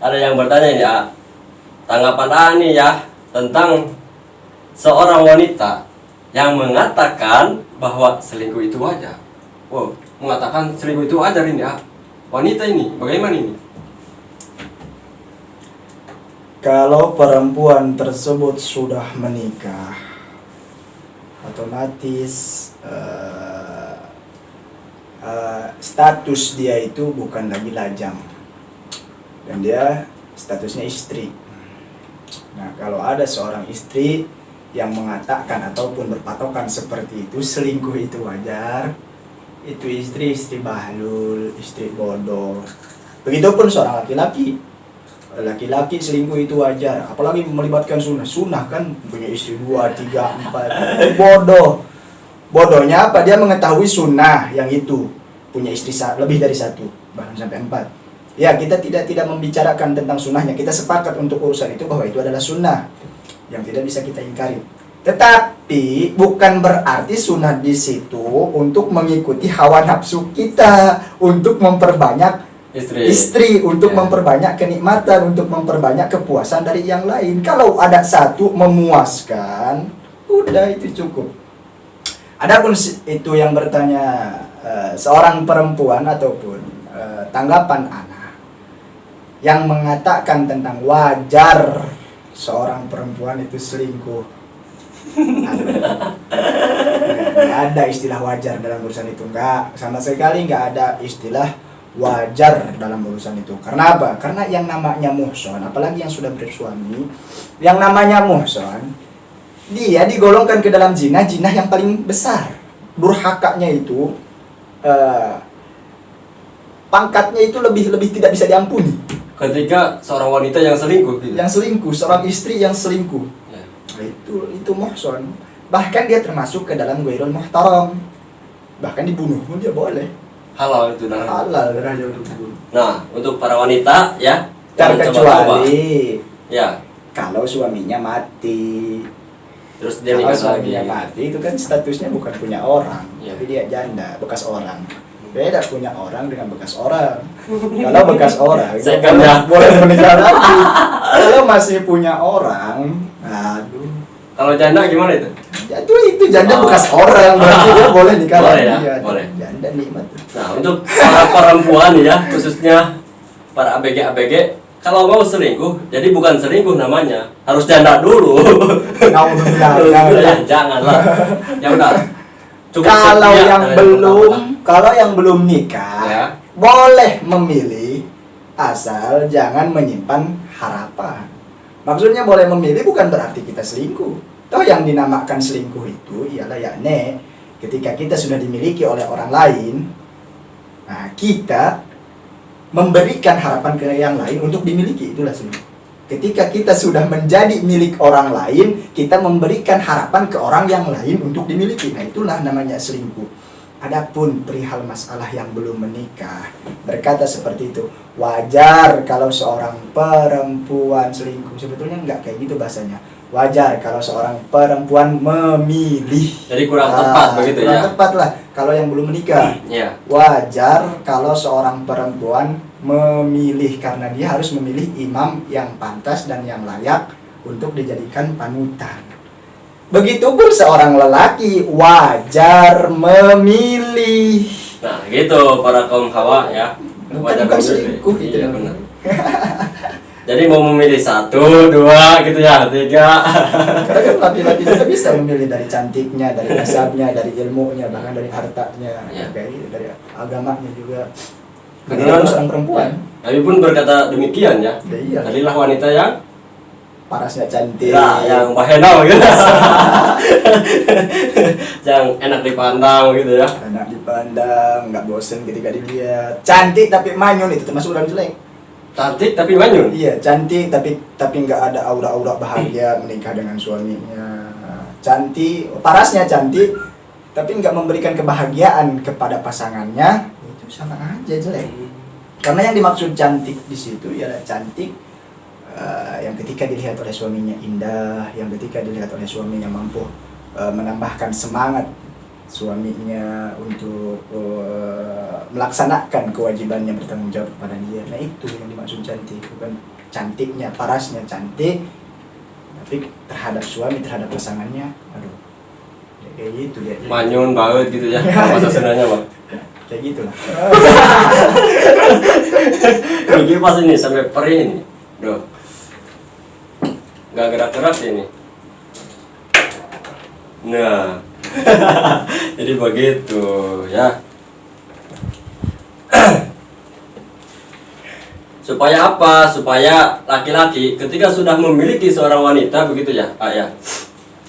ada yang bertanya ini ya, tanggapan Ani ya tentang seorang wanita yang mengatakan bahwa selingkuh itu wajar. Wow, mengatakan selingkuh itu wajar ini ya. Wanita ini bagaimana ini? Kalau perempuan tersebut sudah menikah, otomatis status dia itu bukan lagi lajang, dan dia statusnya istri. Nah, kalau ada seorang istri yang mengatakan ataupun berpatokan seperti itu, selingkuh itu wajar, itu istri bahlul, istri bodoh. Begitupun seorang laki-laki selingkuh itu wajar, apalagi melibatkan sunnah kan punya istri 2, 3, 4. Bodohnya apa? Dia mengetahui sunnah yang itu punya istri lebih dari 1, bahkan sampai 4. Ya, kita tidak membicarakan tentang sunnahnya, kita sepakat untuk urusan itu bahwa itu adalah sunnah yang tidak bisa kita ingkari. Tetapi bukan berarti sunnah di situ untuk mengikuti hawa nafsu kita, untuk memperbanyak istri untuk memperbanyak kenikmatan, untuk memperbanyak kepuasan dari yang lain. Kalau ada satu memuaskan, udah itu cukup. Adapun itu yang bertanya seorang perempuan ataupun tanggapan anak yang mengatakan tentang wajar seorang perempuan itu selingkuh. Nggak ada istilah wajar dalam urusan itu, sama sekali nggak ada istilah wajar dalam urusan itu. Karena apa? Karena yang namanya muhson, apalagi yang sudah bersuami, yang namanya muhson, dia digolongkan ke dalam zina yang paling besar. Durhakanya itu pangkatnya itu lebih tidak bisa diampuni. Ketika seorang wanita yang selingkuh gitu. Yang selingkuh, seorang istri yang selingkuh. Ya. Itu muhson. Bahkan dia termasuk ke dalam ghairul muhtaram. Bahkan dibunuh pun dia boleh. Halal itu halal darahnya untuk dibunuh. Nah, untuk para wanita ya, terkecuali ya kalau suaminya mati. Terus dia kalau nikah suaminya lagi. mati itu kan statusnya bukan punya orang, Ya. tapi dia janda, bekas orang. Beda punya orang dengan bekas orang. Kalau bekas orang, boleh menikah lagi. Kalau masih punya orang, aduh. Kalau janda gimana itu? Ya, itu janda bekas orang, berarti dia boleh nikah Boleh lagi. ya, boleh. Janda nikmat. Nah, untuk para perempuan ya, khususnya para ABG, kalau mau selingkuh, jadi bukan selingkuh namanya, harus janda dulu. Janganlah. Ya udah. Kalau yang belum nikah, ya, boleh memilih, asal jangan menyimpan harapan. Maksudnya boleh memilih bukan berarti kita selingkuh. Toh yang dinamakan selingkuh itu ialah yakni ketika kita sudah dimiliki oleh orang lain, nah kita memberikan harapan ke yang lain untuk dimiliki, itulah selingkuh. Ketika kita sudah menjadi milik orang lain, kita memberikan harapan ke orang yang lain untuk dimiliki. Nah, itulah namanya selingkuh. Adapun perihal masalah yang belum menikah, berkata seperti itu, wajar kalau seorang perempuan selingkuh. Sebetulnya enggak kayak gitu bahasanya. Wajar kalau seorang perempuan memilih. Jadi kurang tepat begitu ya? Kurang tepat lah kalau yang belum menikah. Ya. Wajar kalau seorang perempuan memilih, karena dia harus memilih imam yang pantas dan yang layak untuk dijadikan panutan. Begitupun seorang lelaki wajar memilih. Nah, gitu para kaum hawa ya. Wajar bukan selingkuh gitu. Iya, benar. Jadi mau memilih 1, 2 gitu ya, 3. Karena kan laki-laki juga bisa memilih dari cantiknya, dari nasabnya, dari ilmunya, bahkan dari hartanya, ya. Dari agamanya juga. Benar seorang perempuan. Nabi pun berkata demikian ya. Iya. Carilah wanita yang parasnya cantik. Nah, yang bahenau gitu. Yang enak dipandang gitu ya. Enak dipandang, nggak bosen ketika dilihat. Cantik tapi manyun, itu termasuk orang jelek. Cantik tapi manyun. Iya, cantik tapi nggak ada aura-aura bahagia menikah dengan suaminya. Cantik, parasnya cantik tapi nggak memberikan kebahagiaan kepada pasangannya, itu sama aja jelek. Karena yang dimaksud cantik di situ ialah cantik yang ketika dilihat oleh suaminya indah, yang ketika dilihat oleh suaminya mampu menambahkan semangat suaminya untuk melaksanakan kewajibannya bertanggung jawab kepada dia. Nah itu yang dimaksud cantik, bukan cantiknya, parasnya cantik, tapi terhadap suami, terhadap pasangannya, aduh, ya kayak gitu dia. Manyun banget gitu ya, bahasa Sundanya Bang. Kayak gitulah. Rugi pas ini sampai perih ini, doh, nggak gerak-gerak ini. Nah, jadi begitu ya. Supaya apa? Supaya laki-laki ketika sudah memiliki seorang wanita, begitu ya, Pak ya.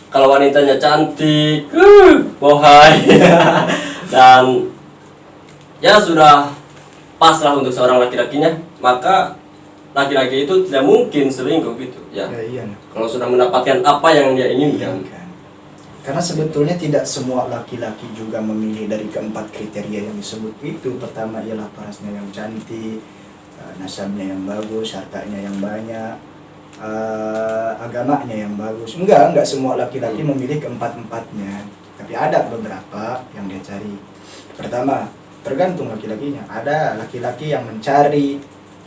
Kalau wanitanya cantik, bohai, dan ya sudah pas lah untuk seorang laki-lakinya, maka laki-laki itu tidak mungkin selingkuh gitu ya. Ya iya. Kalau sudah mendapatkan apa yang dia inginkan. Karena sebetulnya tidak semua laki-laki juga memilih dari keempat kriteria yang disebut itu. Pertama ialah parasnya yang cantik, nasabnya yang bagus, hartanya yang banyak, agamanya yang bagus. Enggak semua laki-laki memilih keempat-empatnya. Tapi ada beberapa yang dia cari. Pertama, tergantung laki-lakinya. Ada laki-laki yang mencari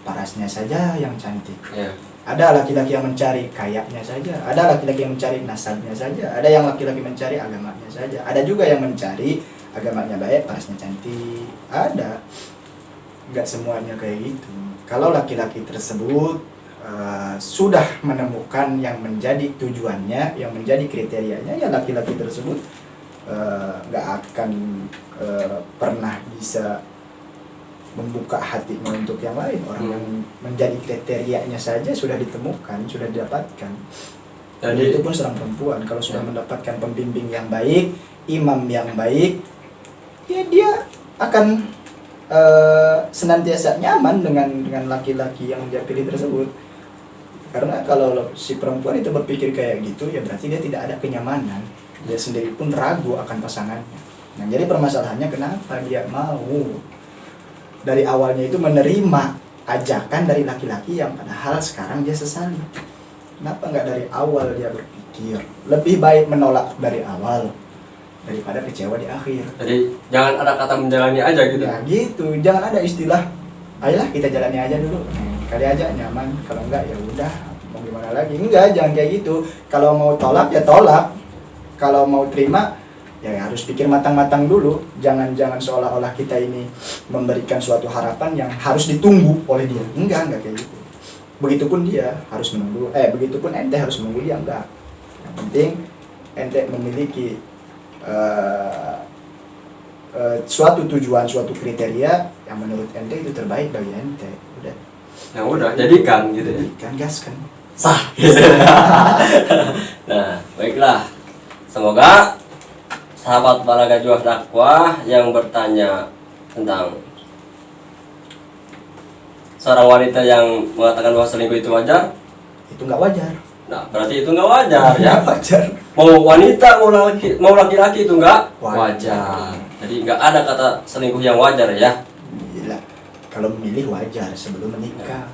parasnya saja yang cantik. Ya. Ada laki-laki yang mencari kayaknya saja, ada laki-laki yang mencari nasabnya saja, ada yang laki-laki mencari agamanya saja, ada juga yang mencari agamanya baik, parasnya cantik, ada. Enggak semuanya kayak gitu. Kalau laki-laki tersebut sudah menemukan yang menjadi tujuannya, yang menjadi kriterianya, ya laki-laki tersebut nggak akan pernah bisa membuka hatinya untuk yang lain. Orang yang menjadi kriterianya saja sudah ditemukan, sudah didapatkan. Jadi itu pun seorang perempuan kalau sudah mendapatkan pembimbing yang baik, imam yang baik, ya dia akan senantiasa nyaman dengan laki-laki yang dia pilih tersebut. Karena kalau si perempuan itu berpikir kayak gitu, ya berarti dia tidak ada kenyamanan. Dia sendiri pun ragu akan pasangannya. Nah, jadi permasalahannya kenapa dia mau dari awalnya itu menerima ajakan dari laki-laki yang padahal sekarang dia sesali. Kenapa nggak dari awal dia berpikir lebih baik menolak dari awal daripada kecewa di akhir. Jadi jangan ada kata menjalani aja gitu. Ya gitu, jangan ada istilah ayolah kita jalani aja dulu, kali aja nyaman, kalau enggak ya udah mau gimana lagi. Enggak, jangan kayak gitu. Kalau mau tolak ya tolak, kalau mau terima ya harus pikir matang-matang dulu. Jangan seolah-olah kita ini memberikan suatu harapan yang harus ditunggu oleh dia. Enggak kayak gitu. Begitupun dia harus menunggu, begitupun ente harus menunggu dia, enggak. Yang penting ente memiliki suatu tujuan, suatu kriteria yang menurut ente itu terbaik bagi ente. Udah. Yang udah jadikan gitu ya. Jadikan, gaskan. Sah. Nah, baiklah. Semoga sahabat Balaga Juah Dakwah yang bertanya tentang seorang wanita yang mengatakan bahwa selingkuh itu wajar, itu nggak wajar. nah berarti itu nggak wajar ya. Wajar. Mau wanita mau laki-laki itu nggak wajar. Jadi nggak ada kata selingkuh yang wajar ya. Gila. Kalau memilih wajar sebelum menikah.